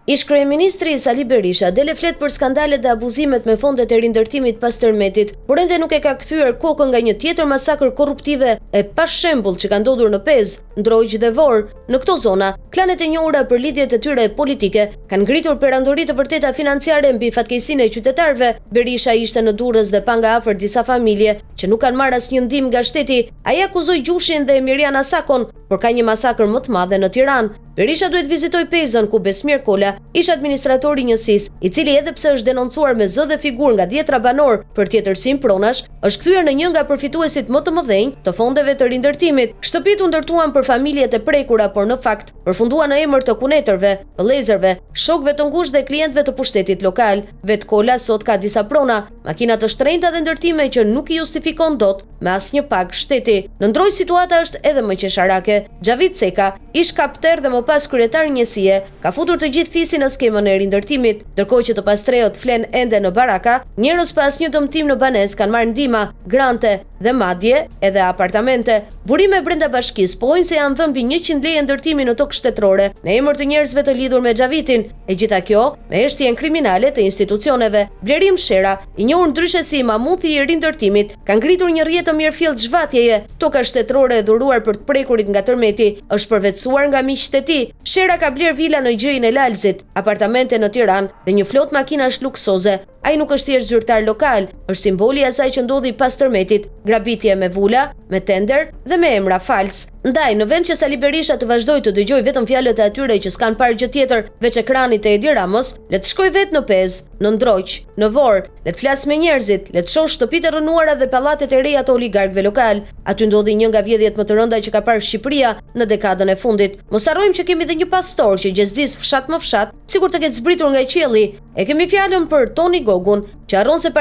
Ish kryeministri Sali Berisha dele flet për skandalet dhe abuzimet me fondet e rindërtimit pas tërmetit, por ende nuk e ka kthyer kokën nga një tjetër masakër korruptive e pa shembull që ka ndodhur në Pezë, Ndrojq dhe Vorë. Në këto zona, klanet e njohura për lidhjet e tyre politike kanë ngritur perandori të vërteta financiare mbi fatkeqësinë e qytetarëve. Berisha ishte në Durrës dhe pa nga afër disa familje që nuk kanë marrë asnjë ndihmë nga shteti. Ai akuzoi Gjushin dhe Emirian Asakon, por ka një masakër më të madhe në Tiranë. Berisha duhet vizitoj Pezën ku Besmir Kola ish administratori i njësisë, i cili edhe pse është denoncuar me zë dhe figurë nga 10 banor për tjetërsim pronash, është kthyer në një nga përfituesit më të mëdhenj të fondeve të rindërtimit. Shtëpitë u ndërtuan për familjet e prekura, por në fakt përfunduan në emër të kunetërve, vëllezërve, shokëve të ngushtë dhe klientëve të pushtetit lokal. Vet Kola sot ka disa prona, makina të shtrenjta dhe ndërtime që nuk i justifikon dot me asnjë pagë shteti. Në Ndrojq situata është edhe më qesharake. Xhavit Seka, ish kapter dhe më pas kryetar njësie, ka futur të gjithë fisin në skemën e rindërtimit, ndërkohë që të pastreot flen ende në baraka, njerëz pa asnjë dëmtim në banesë kanë marrë ndihma, grante dhe madje edhe apartamente. Burime brenda bashkisë pohojnë se janë dhënë mbi 100 lekë ndërtimi në tokë shtetërore në emër të njerëzve të lidhur me Xhavitin, e gjitha kjo me heshtjen kriminale të institucioneve. Blerim Shera, i njohur ndryshe si mamuthi i rindërtimit, ka ngritur një rrjet të mirëfillt zhvatjeje. Toka shtetërore e dhuruar për të prekurit nga tërmeti është përvetësuar nga miqtë e tij. Shera ka bler vila në gjërin e Lalzit, apartamente në Tiranë dhe një flot makinash luksoze. Ai nuk është thjesht zyrtar lokal, është simboli i asaj që ndodhi pas tërmetit, grabitje me vula, me tender dhe me emra fals. Ndaj, në vend që Sali Berisha të vazhdojë të dëgjojë vetëm fjalët e atyre që s'kan parë gjë tjetër veç ekranit të Edi Ramës, le të shkojë vetë në Pezë, në Ndrojq, në Vorë, le të flasë me njerëzit, le të shohë shtëpitë e rënuara dhe pallatet e reja të oligarkëve lokal. Aty ndodhi një nga vjedhjet më të rënda që ka parë Shqipëria në dekadën e fundit. Mos harrojmë që kemi dhe një pastor që gjezdis fshat më fshat, sikur të ketë zbritur nga qielli. E kemi fjalën për Toni Gogun, që harron se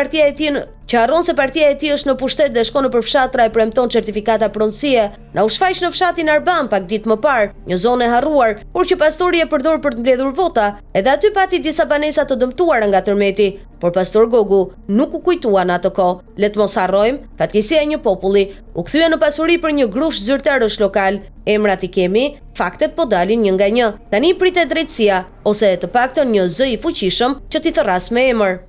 partia e tij është në pushtet dhe shkon nëpër fshatra e premton certifikata pronësie. Na u shfaq në fshatin Arban pak ditë më parë, një zonë e harruar, por që pastori e përdor për të mbledhur vota. Edhe aty pati disa banesa të dëmtuara nga tërmeti, por pastor Gogu nuk u kujtuan ato kohë. Le të mos harrojmë, fatkeqësia e një populli u kthye në pasuri për një grush zyrtarësh lokal. Emrat i kemi, faktet po dalin një nga një. Tani pritet drejtësia ose të paktën një zë i fuqishëm që t'i thërras me emër.